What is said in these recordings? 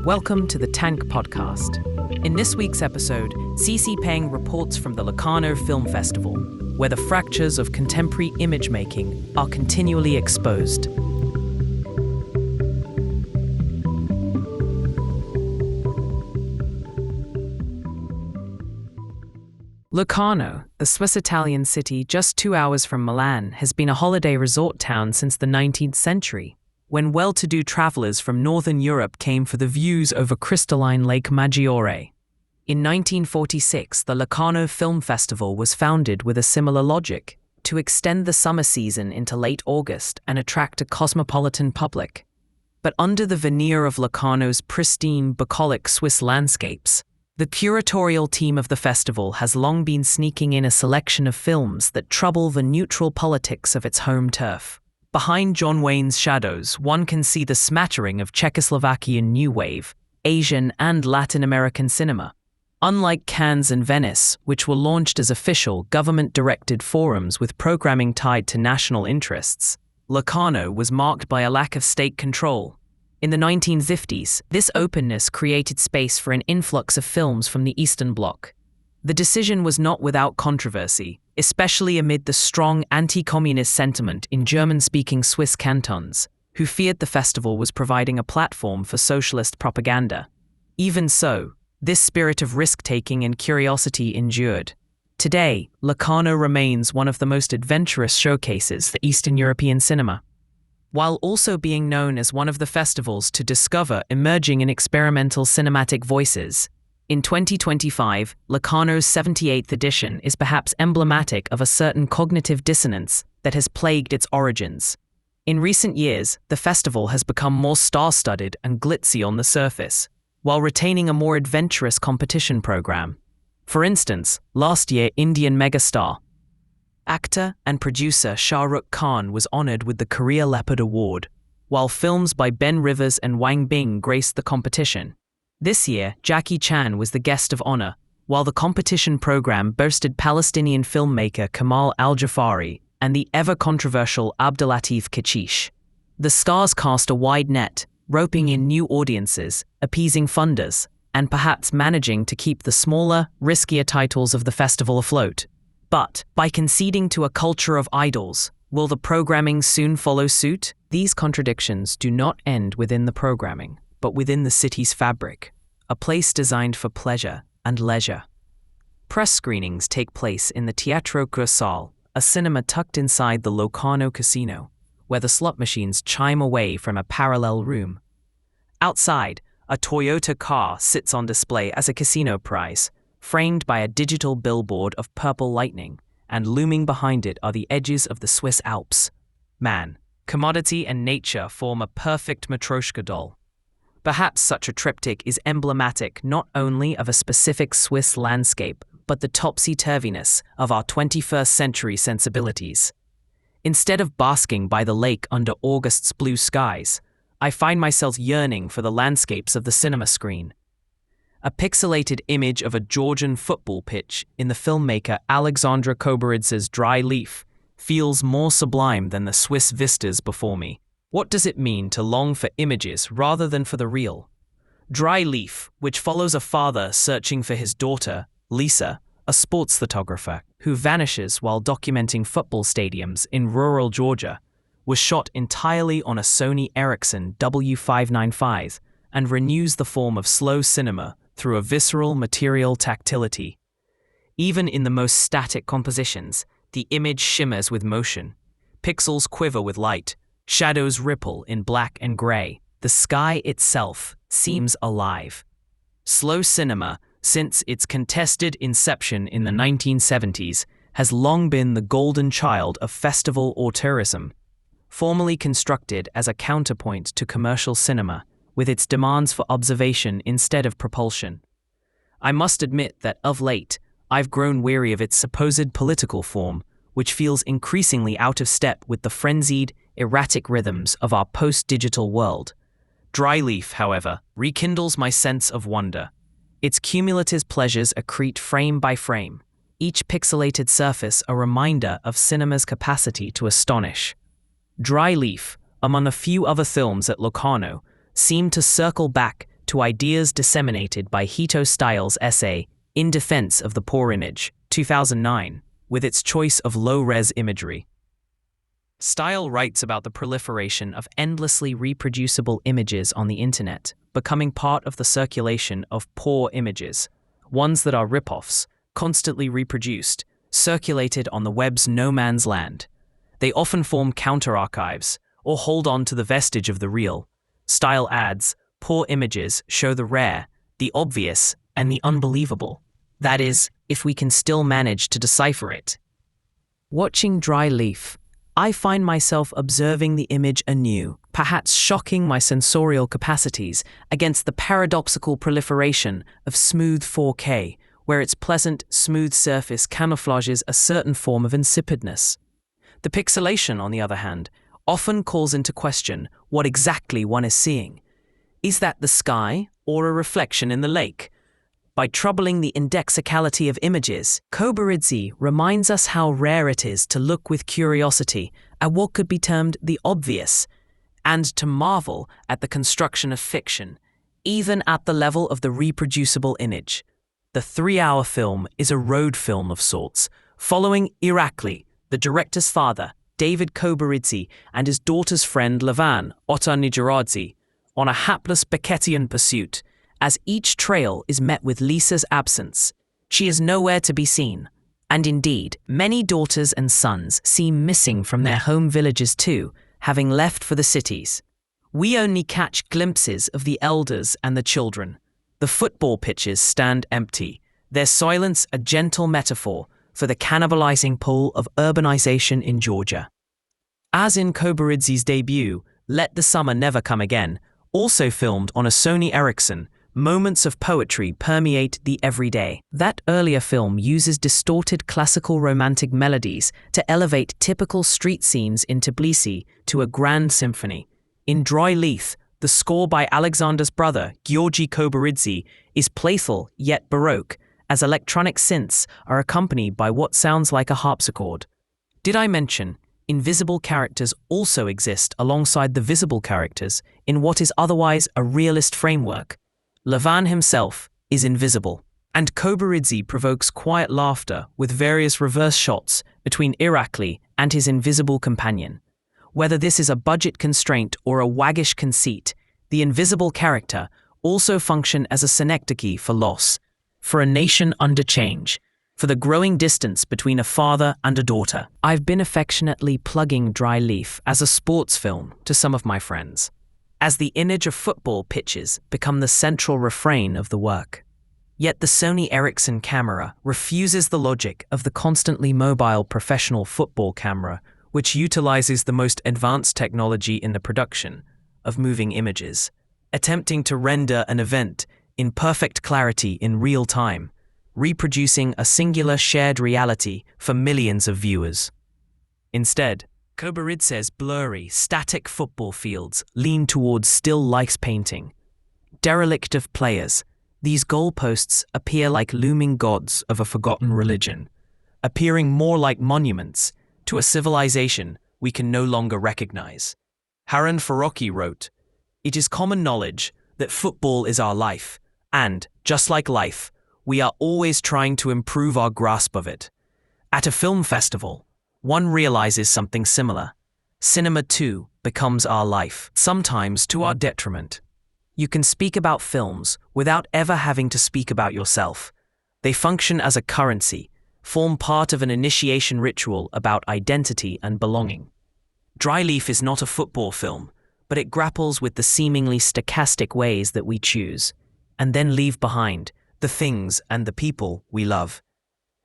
Welcome to the Tank Podcast. In this week's episode, Cici Peng reports from the Locarno Film Festival, where the fractures of contemporary image making are continually exposed. Locarno, the Swiss-Italian city just 2 hours from Milan, has been a holiday resort town since the 19th century, when well-to-do travelers from northern Europe came for the views over crystalline Lake Maggiore. In 1946, the Locarno Film Festival was founded with a similar logic, to extend the summer season into late August and attract a cosmopolitan public. But under the veneer of Locarno's pristine, bucolic Swiss landscapes, the curatorial team of the festival has long been sneaking in a selection of films that trouble the neutral politics of its home turf. Behind John Wayne's shadows, one can see the smattering of Czechoslovakian New Wave, Asian and Latin American cinema. Unlike Cannes and Venice, which were launched as official, government-directed forums with programming tied to national interests, Locarno was marked by a lack of state control. In the 1950s, this openness created space for an influx of films from the Eastern Bloc. The decision was not without controversy, especially amid the strong anti-communist sentiment in German-speaking Swiss cantons, who feared the festival was providing a platform for socialist propaganda. Even so, this spirit of risk-taking and curiosity endured. Today, Locarno remains one of the most adventurous showcases for Eastern European cinema, while also being known as one of the festivals to discover emerging and experimental cinematic voices. In 2025, Locarno's 78th edition is perhaps emblematic of a certain cognitive dissonance that has plagued its origins. In recent years, the festival has become more star-studded and glitzy on the surface, while retaining a more adventurous competition program. For instance, last year Indian megastar, actor and producer Shah Rukh Khan was honored with the Korea Leopard Award, while films by Ben Rivers and Wang Bing graced the competition. This year, Jackie Chan was the guest of honor, while the competition program boasted Palestinian filmmaker Kamal Al-Jafari and the ever-controversial Abdelatif Kechiche. The stars cast a wide net, roping in new audiences, appeasing funders, and perhaps managing to keep the smaller, riskier titles of the festival afloat. But, by conceding to a culture of idols, will the programming soon follow suit? These contradictions do not end within the programming, but within the city's fabric, a place designed for pleasure and leisure. Press screenings take place in the Teatro Cursal, a cinema tucked inside the Locarno Casino, where the slot machines chime away from a parallel room. Outside, a Toyota car sits on display as a casino prize, framed by a digital billboard of purple lightning, and looming behind it are the edges of the Swiss Alps. Man, commodity and nature form a perfect Matryoshka doll. Perhaps such a triptych is emblematic not only of a specific Swiss landscape, but the topsy-turviness of our 21st century sensibilities. Instead of basking by the lake under August's blue skies, I find myself yearning for the landscapes of the cinema screen. A pixelated image of a Georgian football pitch in the filmmaker Alexandra Koberidz's Dry Leaf feels more sublime than the Swiss vistas before me. What does it mean to long for images rather than for the real? Dry Leaf, which follows a father searching for his daughter, Lisa, a sports photographer who vanishes while documenting football stadiums in rural Georgia, was shot entirely on a Sony Ericsson W595 and renews the form of slow cinema through a visceral material tactility. Even in the most static compositions, the image shimmers with motion. Pixels quiver with light, shadows ripple in black and gray. The sky itself seems alive. Slow cinema, since its contested inception in the 1970s, has long been the golden child of festival or tourism. Formally constructed as a counterpoint to commercial cinema, with its demands for observation instead of propulsion. I must admit that of late, I've grown weary of its supposed political form, which feels increasingly out of step with the frenzied, erratic rhythms of our post-digital world. Dry Leaf, however, rekindles my sense of wonder. Its cumulative pleasures accrete frame by frame, each pixelated surface a reminder of cinema's capacity to astonish. Dry Leaf, among a few other films at Locarno, seemed to circle back to ideas disseminated by Hito Styles' essay, In Defense of the Poor Image, 2009, with its choice of low-res imagery. Style writes about the proliferation of endlessly reproducible images on the internet, becoming part of the circulation of poor images, ones that are rip-offs, constantly reproduced, circulated on the web's no man's land. They often form counter-archives, or hold on to the vestige of the real. Style adds, poor images show the rare, the obvious, and the unbelievable. That is, if we can still manage to decipher it. Watching Dry Leaf, I find myself observing the image anew, perhaps shocking my sensorial capacities against the paradoxical proliferation of smooth 4K, where its pleasant, smooth surface camouflages a certain form of insipidness. The pixelation, on the other hand, often calls into question what exactly one is seeing. Is that the sky or a reflection in the lake? By troubling the indexicality of images, Kobaridze reminds us how rare it is to look with curiosity at what could be termed the obvious, and to marvel at the construction of fiction, even at the level of the reproducible image. The 3-hour film is a road film of sorts, following Irakli, the director's father, David Kobaridze, and his daughter's friend Levan, Otar Nijaradze, on a hapless Beckettian pursuit. As each trail is met with Lisa's absence, she is nowhere to be seen. And indeed, many daughters and sons seem missing from their home villages too, having left for the cities. We only catch glimpses of the elders and the children. The football pitches stand empty, their silence a gentle metaphor for the cannibalizing pull of urbanization in Georgia. As in Kobaridze's debut, Let the Summer Never Come Again, also filmed on a Sony Ericsson, moments of poetry permeate the everyday. That earlier film uses distorted classical romantic melodies to elevate typical street scenes in Tbilisi to a grand symphony. In Dry Leaf, the score by Alexander's brother, Georgi Kobaridze, is playful yet baroque, as electronic synths are accompanied by what sounds like a harpsichord. Did I mention, invisible characters also exist alongside the visible characters in what is otherwise a realist framework? Levan himself is invisible, and Kobaridze provokes quiet laughter with various reverse shots between Irakli and his invisible companion. Whether this is a budget constraint or a waggish conceit, the invisible character also function as a synecdoche for loss, for a nation under change, for the growing distance between a father and a daughter. I've been affectionately plugging Dry Leaf as a sports film to some of my friends, as the image of football pitches become the central refrain of the work. Yet the Sony Ericsson camera refuses the logic of the constantly mobile professional football camera, which utilizes the most advanced technology in the production of moving images, attempting to render an event in perfect clarity in real time, reproducing a singular shared reality for millions of viewers. Instead, Kobaridze's blurry, static football fields lean towards still life's painting. Derelict of players, these goalposts appear like looming gods of a forgotten religion, appearing more like monuments to a civilization we can no longer recognize. Harun Farocki wrote, "It is common knowledge that football is our life, and, just like life, we are always trying to improve our grasp of it. At a film festival, one realizes something similar. Cinema too becomes our life, sometimes to our detriment. You can speak about films without ever having to speak about yourself. They function as a currency, form part of an initiation ritual about identity and belonging. Dry Leaf is not a football film, but it grapples with the seemingly stochastic ways that we choose, and then leave behind the things and the people we love.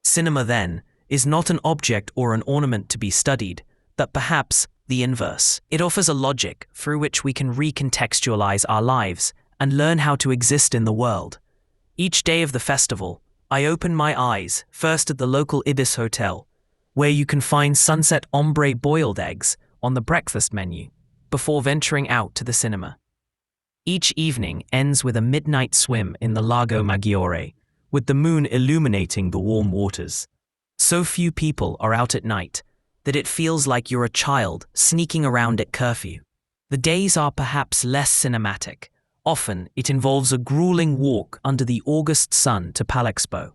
Cinema, then, is not an object or an ornament to be studied, but perhaps the inverse. It offers a logic through which we can recontextualize our lives and learn how to exist in the world. Each day of the festival, I open my eyes first at the local Ibis Hotel, where you can find sunset ombre boiled eggs on the breakfast menu, before venturing out to the cinema. Each evening ends with a midnight swim in the Lago Maggiore, with the moon illuminating the warm waters. So few people are out at night that it feels like you're a child sneaking around at curfew. The days are perhaps less cinematic, Often, it involves a grueling walk under the August sun to Palexpo,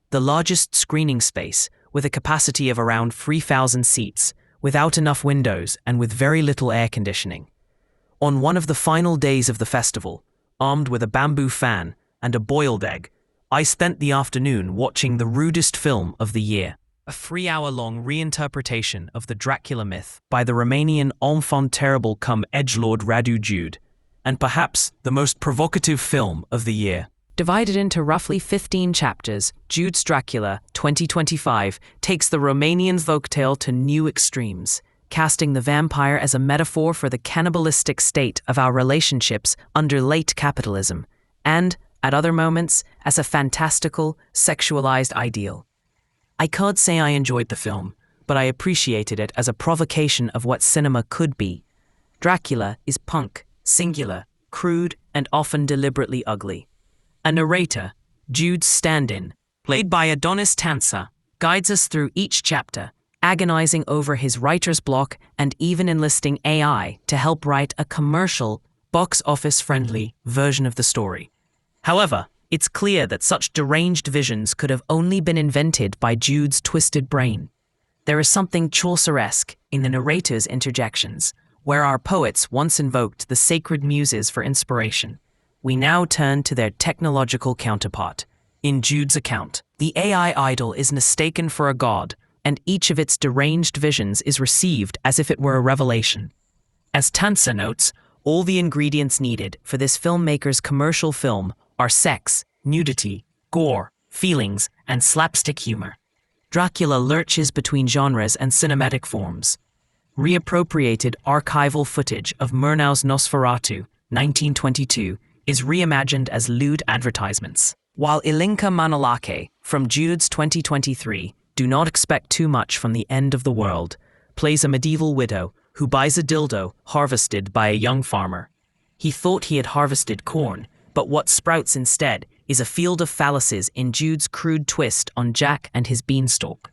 the largest screening space with a capacity of around 3,000 seats, without enough windows and with very little air conditioning. On one of the final days of the festival, armed with a bamboo fan and a boiled egg, I spent the afternoon watching the rudest film of the year, a 3-hour-long reinterpretation of the Dracula myth by the Romanian enfant terrible cum edgelord Radu Jude, and perhaps the most provocative film of the year. Divided into roughly 15 chapters, Jude's Dracula 2025 takes the Romanian folktale to new extremes, casting the vampire as a metaphor for the cannibalistic state of our relationships under late capitalism, and, at other moments, as a fantastical, sexualized ideal. I can't say I enjoyed the film, but I appreciated it as a provocation of what cinema could be. Dracula is punk, singular, crude, and often deliberately ugly. A narrator, Jude's stand-in, played by Adonis Tansa, guides us through each chapter, agonizing over his writer's block and even enlisting AI to help write a commercial, box office-friendly version of the story. However, it's clear that such deranged visions could have only been invented by Jude's twisted brain. There is something Chauceresque in the narrator's interjections, where our poets once invoked the sacred muses for inspiration. We now turn to their technological counterpart. In Jude's account, the AI idol is mistaken for a god, and each of its deranged visions is received as if it were a revelation. As Tansa notes, all the ingredients needed for this filmmaker's commercial film are sex, nudity, gore, feelings, and slapstick humor. Dracula lurches between genres and cinematic forms. Reappropriated archival footage of Murnau's Nosferatu, 1922, is reimagined as lewd advertisements. While Ilinka Manolake, from Jude's 2023, Do Not Expect Too Much from the End of the World, plays a medieval widow who buys a dildo harvested by a young farmer. He thought he had harvested corn, but what sprouts instead is a field of phalluses in Jude's crude twist on Jack and his beanstalk.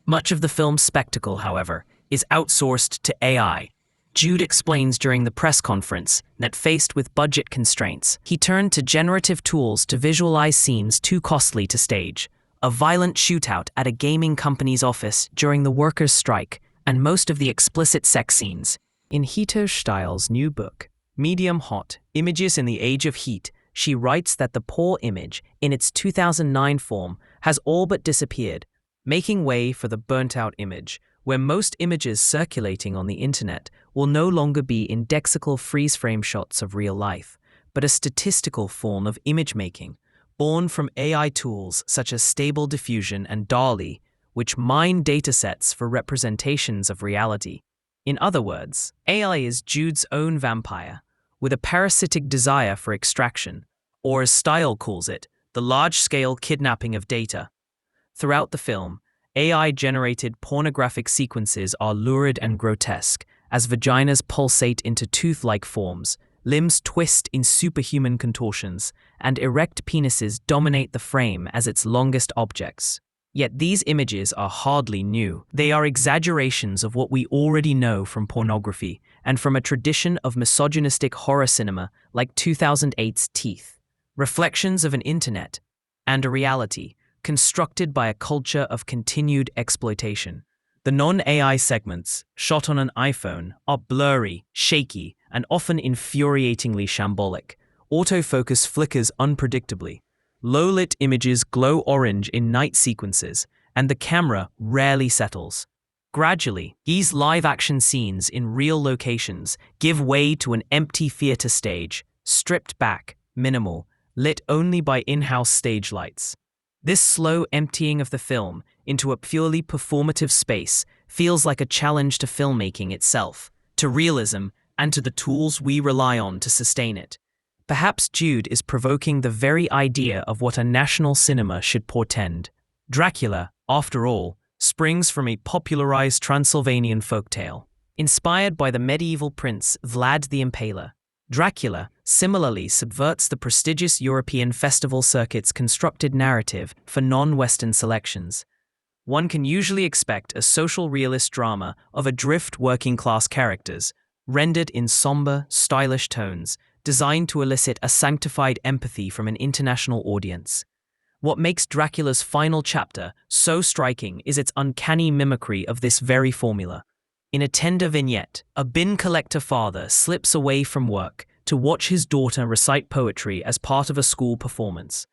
Much of the film's spectacle, however, is outsourced to AI. Jude explains during the press conference that faced with budget constraints, he turned to generative tools to visualize scenes too costly to stage. A violent shootout at a gaming company's office during the workers' strike, and most of the explicit sex scenes. In Hito Steil's new book, Medium Hot, Images in the Age of Heat, she writes that the poor image, in its 2009 form, has all but disappeared, making way for the burnt-out image, where most images circulating on the internet will no longer be indexical freeze-frame shots of real life, but a statistical form of image-making, born from AI tools such as Stable Diffusion and DALL-E, which mine datasets for representations of reality. In other words, AI is Jude's own vampire, with a parasitic desire for extraction, or as Style calls it, the large-scale kidnapping of data. Throughout the film, AI-generated pornographic sequences are lurid and grotesque, as vaginas pulsate into tooth-like forms, limbs twist in superhuman contortions, and erect penises dominate the frame as its longest objects. Yet these images are hardly new. They are exaggerations of what we already know from pornography and from a tradition of misogynistic horror cinema like 2008's Teeth. Reflections of an internet and a reality constructed by a culture of continued exploitation. The non-AI segments, shot on an iPhone, are blurry, shaky, and often infuriatingly shambolic. Autofocus flickers unpredictably. Low-lit images glow orange in night sequences, and the camera rarely settles. Gradually, these live-action scenes in real locations give way to an empty theater stage, stripped back, minimal, lit only by in-house stage lights. This slow emptying of the film into a purely performative space feels like a challenge to filmmaking itself, to realism, and to the tools we rely on to sustain it. Perhaps Jude is provoking the very idea of what a national cinema should portend. Dracula, after all, springs from a popularized Transylvanian folktale. Inspired by the medieval prince Vlad the Impaler, Dracula similarly subverts the prestigious European festival circuit's constructed narrative for non-Western selections. One can usually expect a social realist drama of adrift working-class characters, rendered in somber, stylish tones, designed to elicit a sanctified empathy from an international audience. What makes Dracula's final chapter so striking is its uncanny mimicry of this very formula. In a tender vignette, a bin collector father slips away from work to watch his daughter recite poetry as part of a school performance.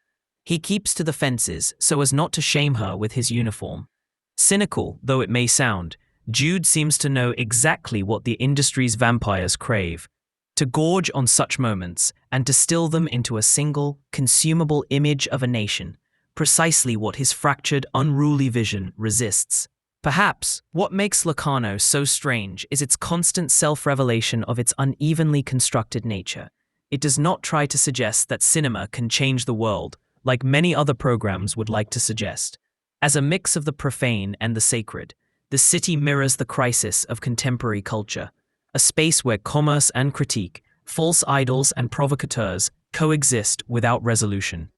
He keeps to the fences so as not to shame her with his uniform. Cynical though it may sound, Jude seems to know exactly what the industry's vampires crave: to gorge on such moments and distill them into a single, consumable image of a nation, precisely what his fractured, unruly vision resists. Perhaps what makes Locarno so strange is its constant self-revelation of its unevenly constructed nature. It does not try to suggest that cinema can change the world, like many other programs would like to suggest. As a mix of the profane and the sacred, the city mirrors the crisis of contemporary culture, a space where commerce and critique, false idols and provocateurs coexist without resolution.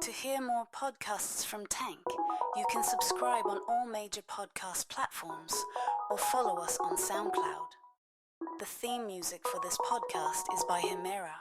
To hear more podcasts from Tank, you can subscribe on all major podcast platforms or follow us on SoundCloud. The theme music for this podcast is by Himera.